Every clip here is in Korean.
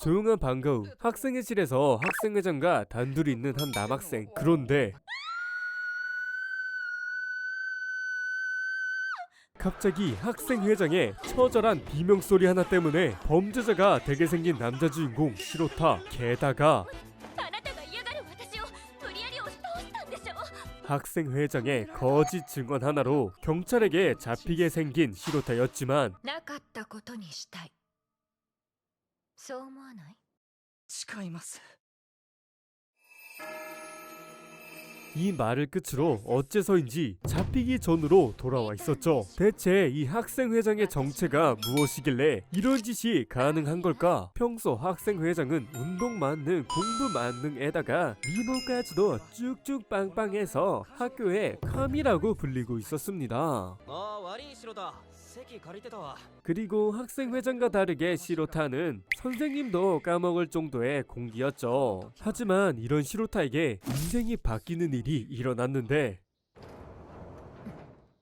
조용한 방과 후 학생회실에서 학생회장과 단둘이 있는 한 남학생. 그런데 갑자기 학생회장의 처절한 비명소리 하나 때문에 범죄자가 되게 생긴 남자 주인공 시로타, 게다가 あなたが嫌がる私を無理やり押し倒したんでしょ。 학생회장의 거짓 증언 하나로 경찰에게 잡히게 생긴 시로타였지만 なかったことにしたい。そう思わない？ 誓います。 이 말을 끝으로 어째서인지 잡히기 전으로 돌아와 있었죠. 대체 이 학생회장의 정체가 무엇이길래 이런 짓이 가능한 걸까? 평소 학생회장은 운동 만능, 공부 만능에다가 미모까지도 쭉쭉 빵빵해서 학교에 카미라고 불리고 있었습니다. ああ、悪い城だ。席借りてたわ。 그리고 학생회장과 다르게 시로타는 선생님도 까먹을 정도의 공기였죠. 하지만 이런 시로타에게 인생이 바뀌는 일이 일어났는데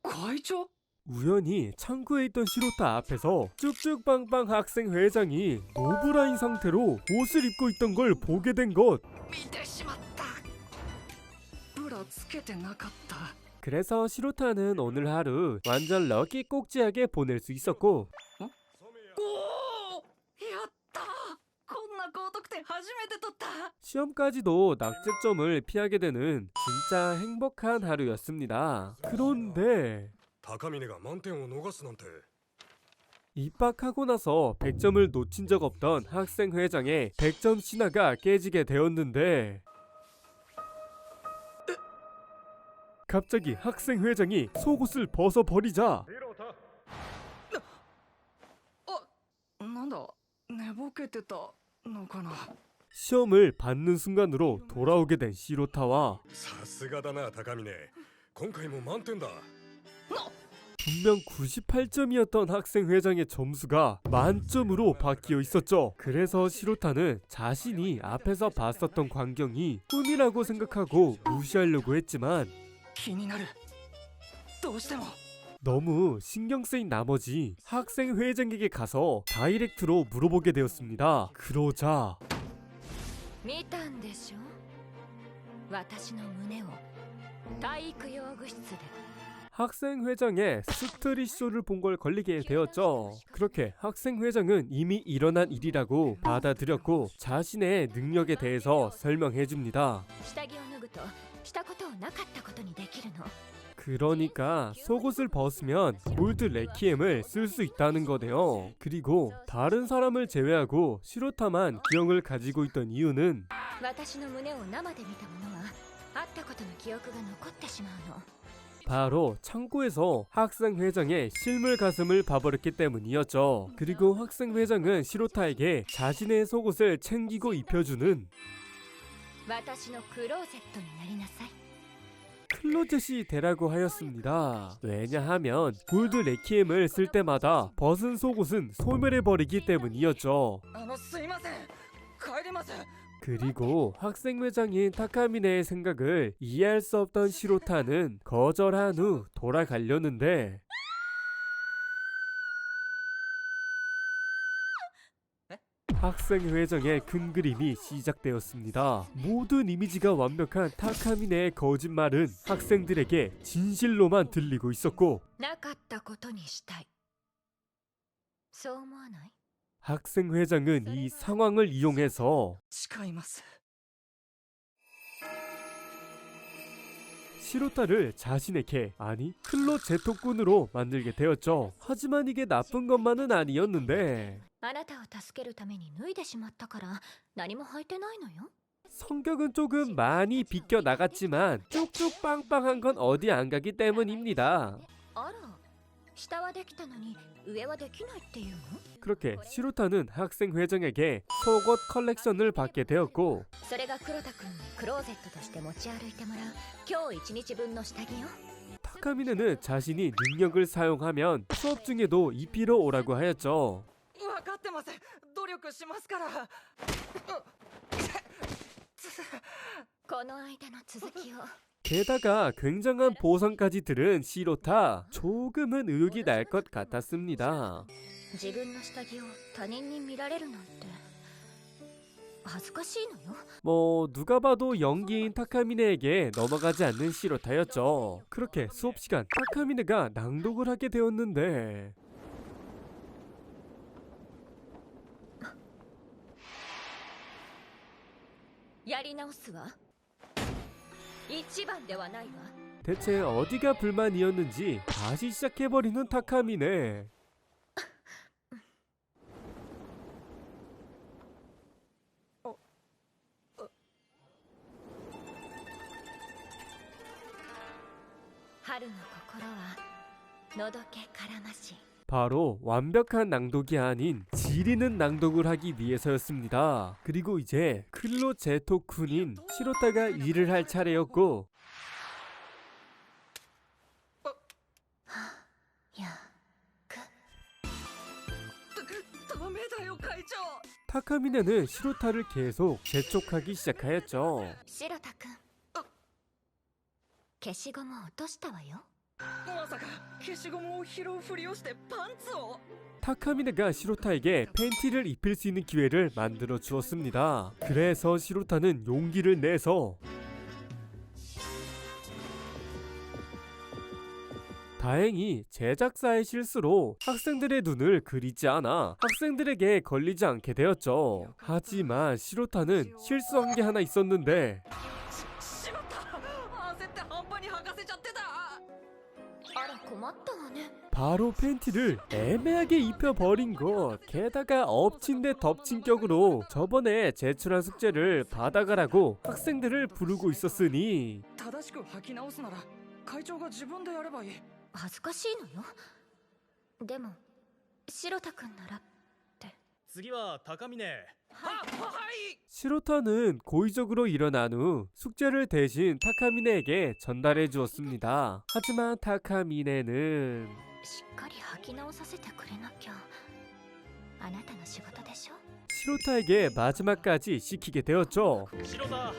会長？ 우연히 창구에 있던 시로타 앞에서 쭉쭉빵빵 학생회장이 노브라인 상태로 옷을 입고 있던 걸 보게 된 것. 見てしまった。ブラつけてなかった。 그래서 시로타는 오늘 하루 완전 럭키 꼭지하게 보낼 수 있었고 おお、やった。こんな高得点初めて取った。 시험까지도 낙제점을 피하게 되는 진짜 행복한 하루였습니다. 그런데 高峰が満点を逃すなんて 입학하고 나서 100점을 놓친 적 없던 학생회장의 100점 신화가 깨지게 되었는데 갑자기 학생회장이 속옷을 벗어버리자 なんだ、寝ぼけてたのかな。 시험을 받는 순간으로 돌아오게 된 시로타와 さすがだな高峰今回も満点だ 분명 98점이었던 학생회장의 점수가 만점으로 바뀌어 있었죠. 그래서 시로타는 자신이 앞에서 봤었던 광경이 꿈이라고 생각하고 무시하려고 했지만 気になる。どうしても。 너무 신경 쓰인 나머지 학생회장에게 가서 다이렉트로 물어보게 되었습니다. 그러자 見たんでしょ。私の胸を体育用具室で。 학생회장의 스트릿쇼를 본 걸 걸리게 되었죠. 그렇게 학생회장은 이미 일어난 일이라고 받아들였고 자신의 능력에 대해서 설명해줍니다. 下着を脱ぐとしたことをなかったことにできるの。 그러니까 속옷을 벗으면 골드 레키엠을 쓸 수 있다는 거네요. 그리고 다른 사람을 제외하고 시로타만 기억을 가지고 있던 이유는 私の胸を生で見た者は会ったことの記憶が残ってしまうの。 바로 창고에서 학생회장의 실물 가슴을 봐버렸기 때문이었죠. 그리고 학생회장은 시로타에게 자신의 속옷을 챙기고 입혀주는 私のクローゼットになりなさい。 클로젯이 되라고 하였습니다. 왜냐하면 골드 레키엠을 쓸 때마다 벗은 속옷은 소멸해버리기 때문이었죠. すいません。帰ります。 그리고 학생회장인 타카미네의 생각을 이해할 수 없던 시로타는 거절한 후 돌아가려는데 학생회장의 큰 그림이 시작되었습니다. 모든 이미지가 완벽한 타카미네의 거짓말은 학생들에게 진실로만 들리고 있었고 なかったことにしたい。そう思わない？ 학생회장은 이 상황을 이용해서 誓います。 시로타를 자신의 개, 아니 클로 제토꾼으로 만들게 되었죠. 하지만 이게 나쁜 것만은 아니었는데 あなたを助けるために脱いでしまったから何も履いてないのよ。 성격은 조금 많이 비껴 나갔지만 쭉쭉 빵빵한 건 어디 안 가기 때문입니다. あら、下はできたのに上はできないっていうの？ 그렇게 시로타는 학생회장에게 속옷 컬렉션을 받게 되었고 それが黒田くんにクローゼットとして持ち歩いてもらう今日一日分の下着よ。 타카미네는 자신이 능력을 사용하면 수업 중에도 입히러 오라고 하였죠. 分かってます。努力しますから。この間の続きを。 게다가 굉장한 보상까지 들은 시로타, 조금은 의욕이 날 것 같았습니다. 自分の下着を他人に見られるなんて恥ずかしいのよ。 뭐 누가 봐도 연기인 타카미네에게 넘어가지 않는 시로타였죠. 그렇게 수업 시간 타카미네가 낭독을 하게 되었는데 やり直すわ。一番ではないわ。 대체 어디가 불만이었는지 다시 시작해버리는 타카미네. 하루の心はのどけからまし。 바로 완벽한 낭독이 아닌 지리는 낭독을 하기 위해서였습니다. 그리고 이제 클로 제토쿤인 시로타가 일을 할 차례였고 やく。ダメだよ会長。 타카미네는 시로타를 계속 재촉하기 시작하였죠. 白田くん。消しゴムを落としたわよ。まさか消しゴムを拾うふりをしてパンツを。 타카미네가 시로타에게 팬티를 입힐 수 있는 기회를 만들어 주었습니다. 그래서 시로타는 용기를 내서 다행히 제작사의 실수로 학생들의 눈을 그리지 않아 학생들에게 걸리지 않게 되었죠. 하지만 시로타는 실수한 게 하나 있었는데 しまった。焦って半端に履かせちゃってた。あら困ったわね。 바로 팬티를 애매하게 입혀버린 것. 게다가 엎친 데 덮친 격으로 저번에 제출한 숙제를 받아가라고 학생들을 부르고 있었으니 正しく履き直すなら会長が自分でやればいい。恥ずかしいのよ。でも白田くんならって。次は高峰。はい。 시로타는 고의적으로 일어난 후 숙제를 대신 타카미네에게 전달해 주었습니다. 하지만 타카미네는 しっかり履き直させてくれなきゃ。あなたの仕事でしょ。 시로타에게 마지막까지 시키게 되었죠. 白田。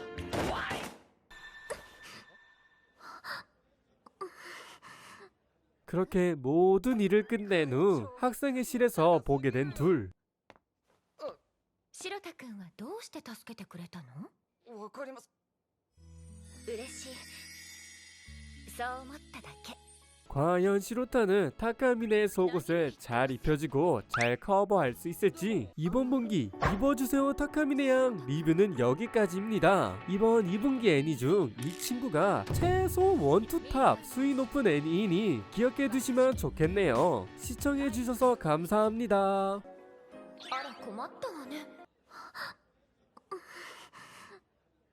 그렇게 모든 일을 끝낸 후 학생의 실에서 보게 된 둘. 白田くんはどうして助けてくれたの？わかります。嬉しい。そう思っただけ。 과연 시로타는 타카미네의 속옷을 잘 입혀주고 잘 커버할 수 있을지 이번 분기 입어주세요 타카미네 양 리뷰는 여기까지입니다. 이번 2분기 애니 중 이 친구가 최소 1-2탑 수위 높은 애니이니 기억해 두시면 좋겠네요. 시청해주셔서 감사합니다. あら困ったわね。